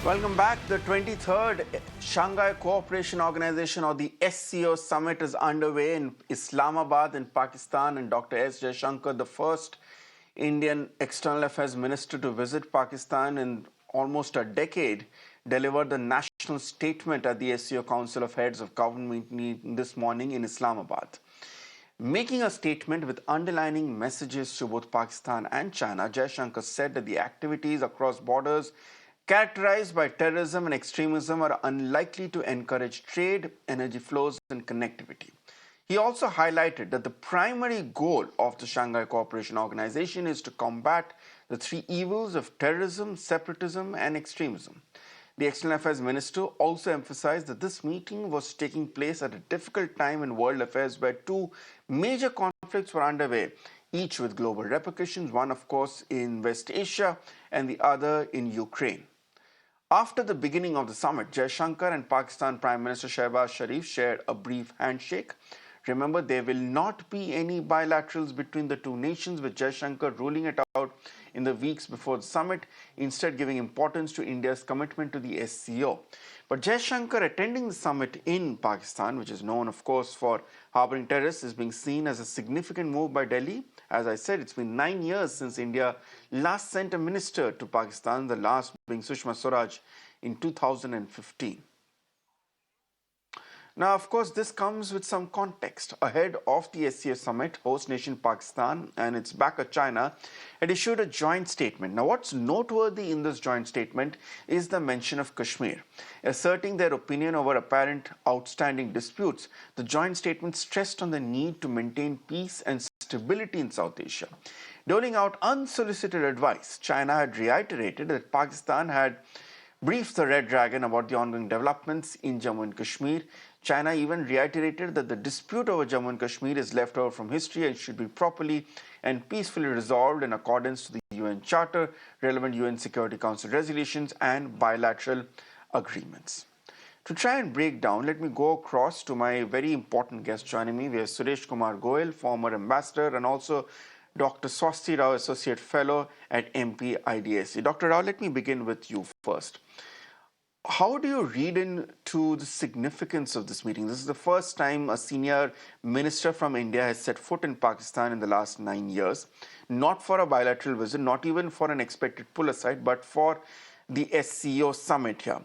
Welcome back. The 23rd Shanghai Cooperation Organization, or the SCO summit, is underway in Islamabad in Pakistan, and Dr. S. Jaishankar, the first Indian External Affairs Minister to visit Pakistan in almost a decade, delivered the national statement at the SCO Council of Heads of Government meeting this morning in Islamabad. Making a statement with underlining messages to both Pakistan and China, Jaishankar said that the activities across borders characterized by terrorism and extremism are unlikely to encourage trade, energy flows, and connectivity. He also highlighted that the primary goal of the Shanghai Cooperation Organization is to combat the three evils of terrorism, separatism, and extremism. The External Affairs Minister also emphasized that this meeting was taking place at a difficult time in world affairs where two major conflicts were underway, each with global repercussions, one of course in West Asia and the other in Ukraine. After the beginning of the summit, Jaishankar and Pakistan Prime Minister Shehbaz Sharif shared a brief handshake. Remember, there will not be any bilaterals between the two nations, with Jaishankar ruling it out in the weeks before the summit, instead giving importance to India's commitment to the SCO. But Jaishankar attending the summit in Pakistan, which is known, of course, for harboring terrorists, is being seen as a significant move by Delhi. As I said, it's been 9 years since India last sent a minister to Pakistan, the last being Sushma Swaraj in 2015. Now, of course, this comes with some context. Ahead of the SCO summit, host nation Pakistan and its backer China had issued a joint statement. Now, what's noteworthy in this joint statement is the mention of Kashmir. Asserting their opinion over apparent outstanding disputes, the joint statement stressed on the need to maintain peace and stability in South Asia. Doling out unsolicited advice, China had reiterated that Pakistan had briefed the Red Dragon about the ongoing developments in Jammu and Kashmir. China even reiterated that the dispute over Jammu and Kashmir is left over from history and should be properly and peacefully resolved in accordance to the UN Charter, relevant UN Security Council resolutions, and bilateral agreements. To try and break down, let me go across to my very important guest joining me. We have Suresh Kumar Goel, former ambassador, and also Dr. Swati Rao, Associate Fellow at MP-IDSC. Dr. Rao, let me begin with you first. How do you read into the significance of this meeting? This is the first time a senior minister from India has set foot in Pakistan in the last 9 years, not for a bilateral visit, not even for an expected pull aside, but for the SCO summit here.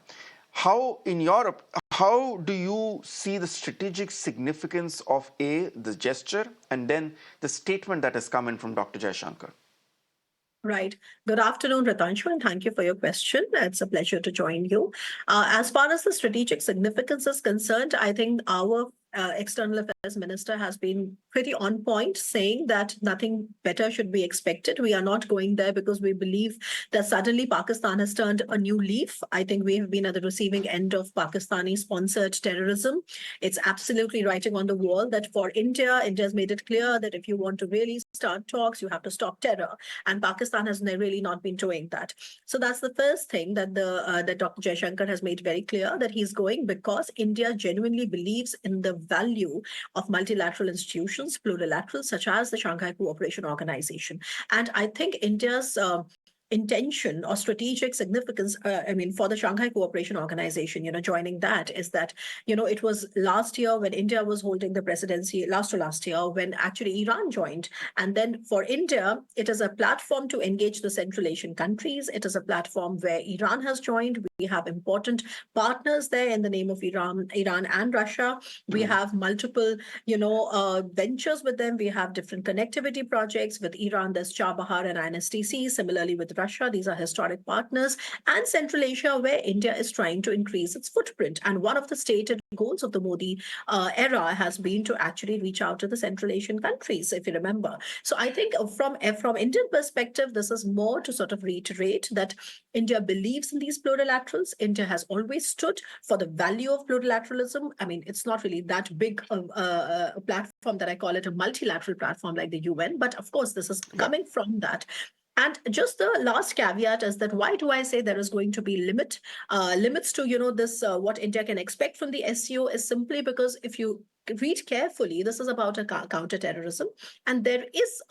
How do you see the strategic significance of the gesture and then the statement that has come in from Dr. Jaishankar? Right. Good afternoon, Ritangshu, and thank you for your question. It's a pleasure to join you. As far as the strategic significance is concerned, I think our External Affairs Minister has been pretty on point, saying that nothing better should be expected. We are not going there because we believe that suddenly Pakistan has turned a new leaf. I think we have been at the receiving end of Pakistani-sponsored terrorism. It's absolutely writing on the wall that for India, India's made it clear that if you want to really start talks, you have to stop terror. And Pakistan has really not been doing that. So that's the first thing that that Dr. Jaishankar has made very clear, that he's going because India genuinely believes in the value of multilateral institutions, plurilateral, such as the Shanghai Cooperation Organization. And I think India's intention or strategic significance, for the Shanghai Cooperation Organization, joining that is that, it was last year when India was holding the presidency, last year, when actually Iran joined. And then for India, it is a platform to engage the Central Asian countries. It is a platform where Iran has joined. We have important partners there in the name of Iran and Russia. We have multiple, ventures with them. We have different connectivity projects with Iran. There's Chabahar and INSTC. Similarly with Russia, these are historic partners, and Central Asia, where India is trying to increase its footprint. And one of the stated goals of the Modi era has been to actually reach out to the Central Asian countries, if you remember. So I think from Indian perspective, this is more to sort of reiterate that India believes in these plurilaterals. India has always stood for the value of plurilateralism. I mean, it's not really that big a platform that I call it a multilateral platform like the UN, but of course, this is coming from that. And just the last caveat is that why do I say there is going to be limits to, this, what India can expect from the SCO is simply because if you read carefully, this is about a counter-terrorism, and there is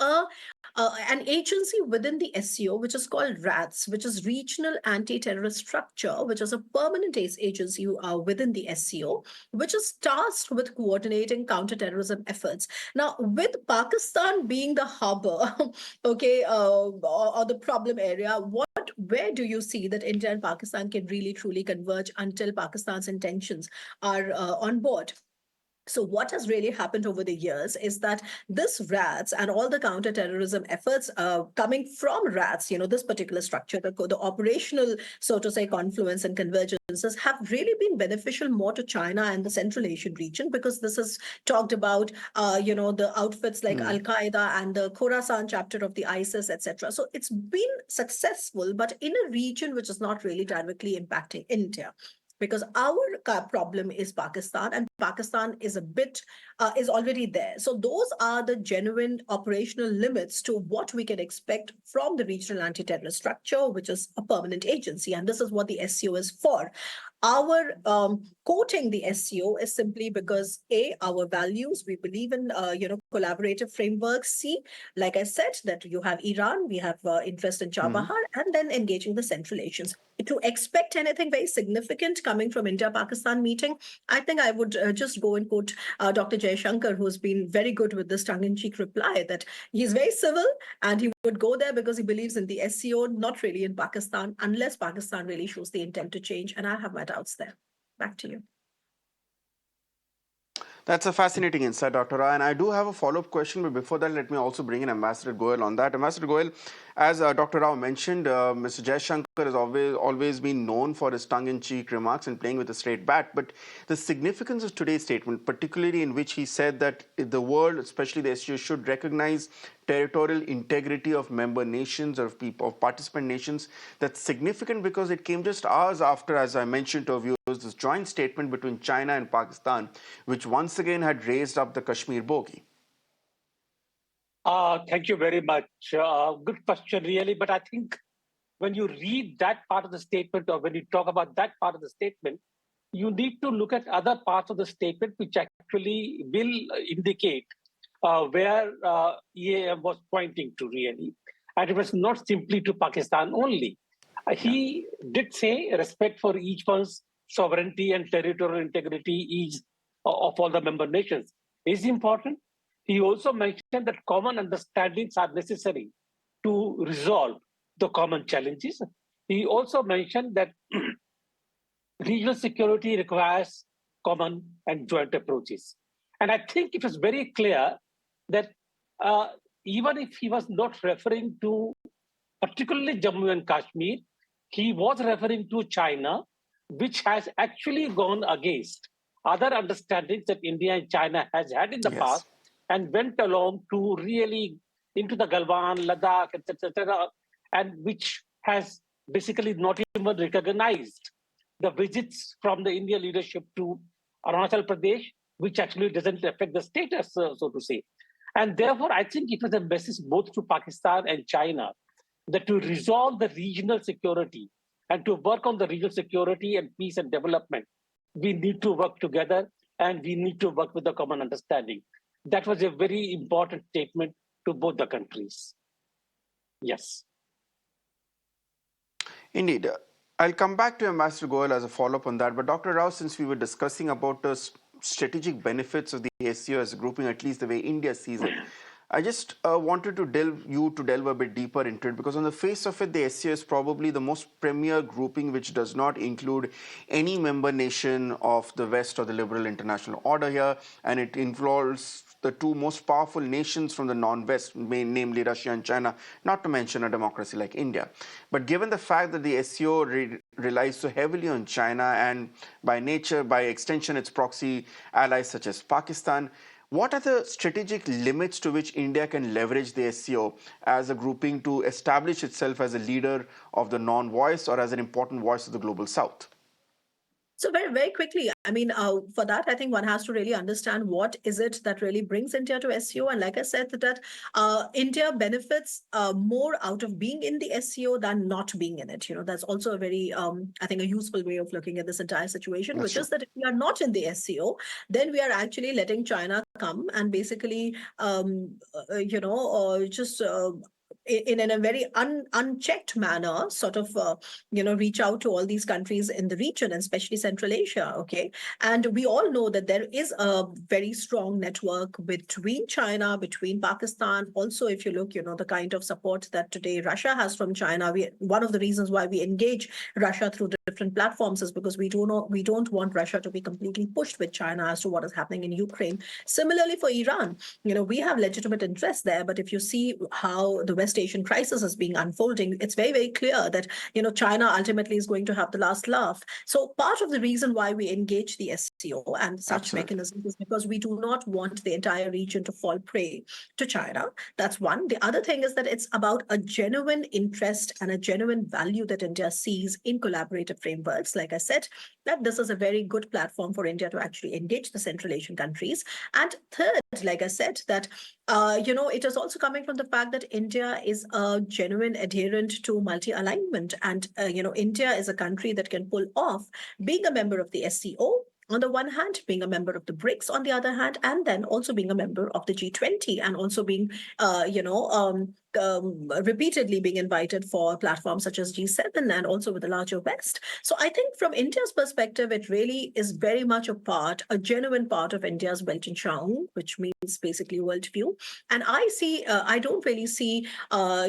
an agency within the SCO which is called RATS, which is Regional Anti-Terrorist Structure, which is a permanent agency within the SCO, which is tasked with coordinating counter-terrorism efforts. Now, with Pakistan being the harbor, okay, or the problem area, where do you see that India and Pakistan can really truly converge until Pakistan's intentions are on board? So what has really happened over the years is that this RATS and all the counterterrorism efforts coming from RATS, this particular structure, the operational, so to say, confluence and convergences have really been beneficial more to China and the Central Asian region, because this is talked about, the outfits like Al-Qaeda and the Khorasan chapter of the ISIS, etc. So it's been successful, but in a region which is not really directly impacting India, because our problem is Pakistan, and Pakistan is is already there. So those are the genuine operational limits to what we can expect from the regional anti-terrorist structure, which is a permanent agency, and this is what the SCO is for. Our quoting the SCO is simply because our values, we believe in collaborative frameworks. C, like I said, that you have Iran, we have interest in Chabahar, and then engaging the Central Asians. To expect anything very significant coming from India-Pakistan meeting, I think I would just go and quote Dr. Jaishankar, who's been very good with this tongue-in-cheek reply that he's very civil and he would go there because he believes in the SCO, not really in Pakistan, unless Pakistan really shows the intent to change. And I have my doubts there. Back to you. That's a fascinating insight, Dr. Rao. And I do have a follow-up question, but before that, let me also bring in Ambassador Goel on that. Ambassador Goel, as Dr. Rao mentioned, Mr. Jaishankar has always been known for his tongue-in-cheek remarks and playing with a straight bat. But the significance of today's statement, particularly in which he said that the world, especially the SCO, should recognize territorial integrity of member nations or of participant nations, that's significant because it came just hours after, as I mentioned to our viewers, this joint statement between China and Pakistan, which once again had raised up the Kashmir bogey. Thank you very much. Good question, really. But I think when you read that part of the statement, or when you talk about that part of the statement, you need to look at other parts of the statement which actually will indicate where EAM was pointing to, really. And it was not simply to Pakistan only. He did say respect for each one's sovereignty and territorial integrity of all the member nations is important. He also mentioned that common understandings are necessary to resolve the common challenges. He also mentioned that regional security requires common and joint approaches. And I think it was very clear that even if he was not referring to particularly Jammu and Kashmir, he was referring to China, which has actually gone against other understandings that India and China has had in the past, and went along to really into the Galwan, Ladakh, etc., and which has basically not even recognized the visits from the Indian leadership to Arunachal Pradesh, which actually doesn't affect the status, so to say. And therefore, I think it was a message both to Pakistan and China that to resolve the regional security and to work on the regional security and peace and development, we need to work together and we need to work with a common understanding. That was a very important statement to both the countries. Yes. Indeed. I'll come back to Ambassador Goel as a follow-up on that. But Dr. Rao, since we were discussing about the strategic benefits of the SCO as a grouping, at least the way India sees it, I just wanted to delve a bit deeper into it, because on the face of it, the SCO is probably the most premier grouping which does not include any member nation of the West or the liberal international order here, and it involves the two most powerful nations from the non-West, namely Russia and China, not to mention a democracy like India. But given the fact that the SCO relies so heavily on China and by nature, by extension, its proxy allies such as Pakistan, what are the strategic limits to which India can leverage the SCO as a grouping to establish itself as a leader of the non-voice or as an important voice of the global South? So very, very quickly, I mean, for that, I think one has to really understand what is it that really brings India to SCO. And like I said, that India benefits more out of being in the SCO than not being in it. That's also a very, I think, a useful way of looking at this entire situation, That's which true. is that if we are not in the SCO, then we are actually letting China come and basically, just in a very unchecked manner, sort of, reach out to all these countries in the region, and especially Central Asia. Okay. And we all know that there is a very strong network between China, between Pakistan. Also, if you look, the kind of support that today Russia has from China, one of the reasons why we engage Russia through different platforms is because we don't want Russia to be completely pushed with China as to what is happening in Ukraine. Similarly for Iran, we have legitimate interests there, but if you see how the West Asian crisis is being unfolding, it's very, very clear that China ultimately is going to have the last laugh. So part of the reason why we engage the SCO and such Absolutely. mechanisms is because we do not want the entire region to fall prey to China. That's one. The other thing is that it's about a genuine interest and a genuine value that India sees in collaborative frameworks. Like I said, that this is a very good platform for India to actually engage the Central Asian countries. And third, like I said, that it is also coming from the fact that India is a genuine adherent to multi-alignment. And, India is a country that can pull off being a member of the SCO on the one hand, being a member of the BRICS on the other hand, and then also being a member of the G20, and also being, repeatedly being invited for platforms such as G7 and also with the larger West. So I think from India's perspective, it really is very much a genuine part of India's Weltanschauung, which means basically worldview. And I don't really see, a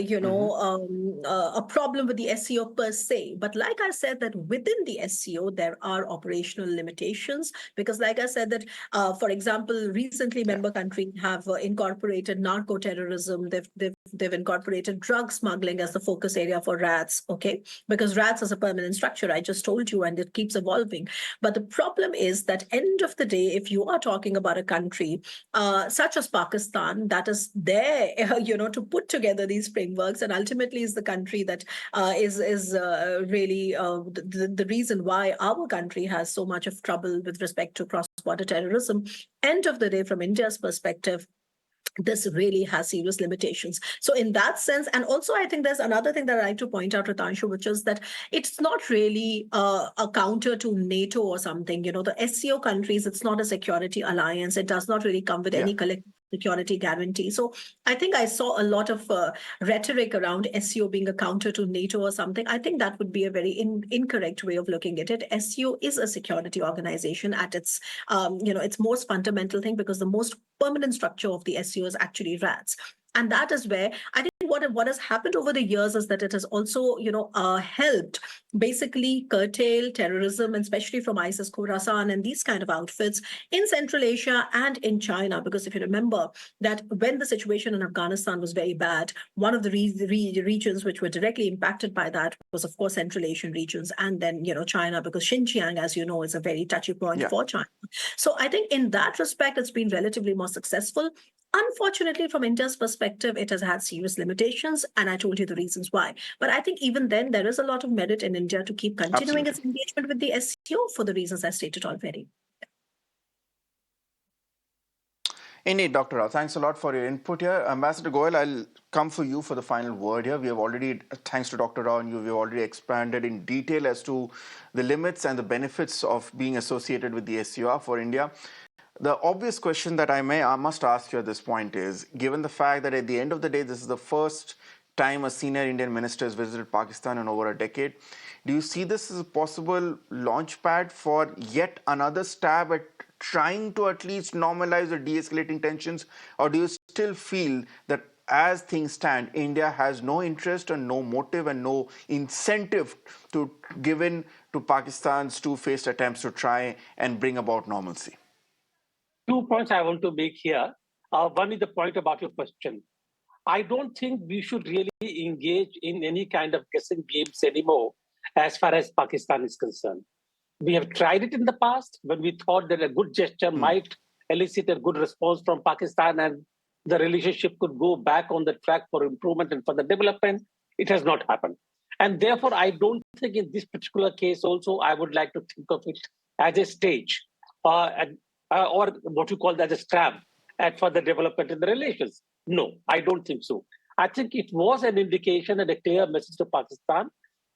problem with the SCO per se. But like I said, that within the SCO, there are operational limitations because, like I said, that, for example, recently member countries have incorporated narco-terrorism. They've incorporated drug smuggling as the focus area for RATS, okay? Because RATS is a permanent structure, I just told you, and it keeps evolving. But the problem is that end of the day, if you are talking about a country such as Pakistan, that is there, to put together these frameworks, and ultimately is the country that is really the reason why our country has so much of trouble with respect to cross-border terrorism. End of the day, from India's perspective, this really has serious limitations. So in that sense, and also I think there's another thing that I like to point out, Ritangshu, which is that it's not really a counter to NATO or something. The SCO countries, it's not a security alliance. It does not really come with any collective security guarantee. So I think I saw a lot of rhetoric around SCO being a counter to NATO or something. I think that would be a very incorrect way of looking at it. SCO is a security organization at its, its most fundamental thing, because the most permanent structure of the SCO is actually RATS. And that is where I think what has happened over the years is that it has also, helped basically curtail terrorism, and especially from ISIS Khorasan and these kind of outfits in Central Asia and in China. Because if you remember that when the situation in Afghanistan was very bad, one of the regions which were directly impacted by that was, of course, Central Asian regions, and then, China, because Xinjiang, as you know, is a very touchy point for China. So I think in that respect, it's been relatively more successful. Unfortunately, from India's perspective, it has had serious limitations, and I told you the reasons why. But I think even then, there is a lot of merit in India to keep continuing its engagement with the SCO for the reasons I stated already. Indeed, Dr. Rao, thanks a lot for your input here. Ambassador Goyal, I'll come for you for the final word here. We have already, thanks to Dr. Rao and you, we've already expanded in detail as to the limits and the benefits of being associated with the SCO for India. The obvious question that I must ask you at this point is, given the fact that at the end of the day, this is the first time a senior Indian minister has visited Pakistan in over a decade, do you see this as a possible launch pad for yet another stab at trying to at least normalize or de-escalating tensions? Or do you still feel that as things stand, India has no interest and no motive and no incentive to give in to Pakistan's two-faced attempts to try and bring about normalcy? 2 points I want to make here. One is the point about your question. I don't think we should really engage in any kind of guessing games anymore as far as Pakistan is concerned. We have tried it in the past when we thought that a good gesture might elicit a good response from Pakistan and the relationship could go back on the track for improvement and for the development. It has not happened. And therefore, I don't think in this particular case also, I would like to think of it as a stage or what you call as a stamp at further development in the relations. No, I don't think so. I think it was an indication and a clear message to Pakistan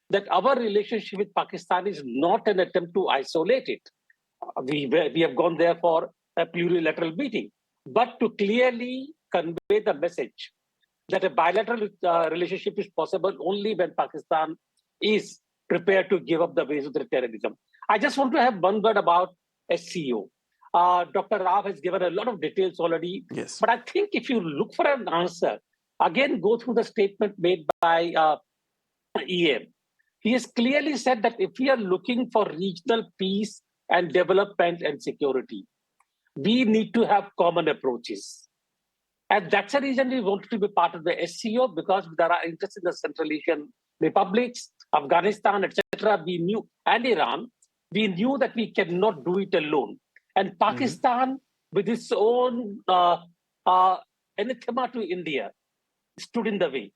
that our relationship with Pakistan is not an attempt to isolate it. We have gone there for a plurilateral meeting, but to clearly convey the message that a bilateral relationship is possible only when Pakistan is prepared to give up the ways of the terrorism. I just want to have one word about SCO. Dr. Rao has given a lot of details already, Yes. but I think if you look for an answer, again, go through the statement made by EAM. He has clearly said that if we are looking for regional peace and development and security, we need to have common approaches. And that's the reason we wanted to be part of the SCO, because there are interests in the Central Asian republics, Afghanistan, etc. We knew, and Iran, we knew that we cannot do it alone. And Pakistan, with its own anathema to India, stood in the way.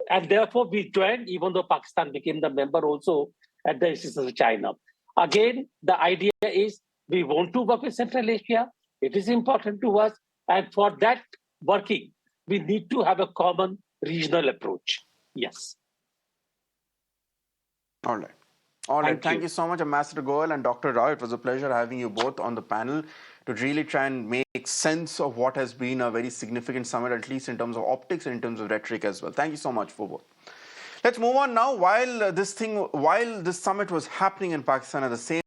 And therefore, we joined, even though Pakistan became the member also at the insistence of China. Again, the idea is we want to work with Central Asia. It is important to us. And for that working, we need to have a common regional approach. Yes. All right. All right. Thank you so much, Ambassador Goel and Dr. Rao. It was a pleasure having you both on the panel to really try and make sense of what has been a very significant summit, at least in terms of optics and in terms of rhetoric as well. Thank you so much for both. Let's move on now. While this summit was happening in Pakistan, at the same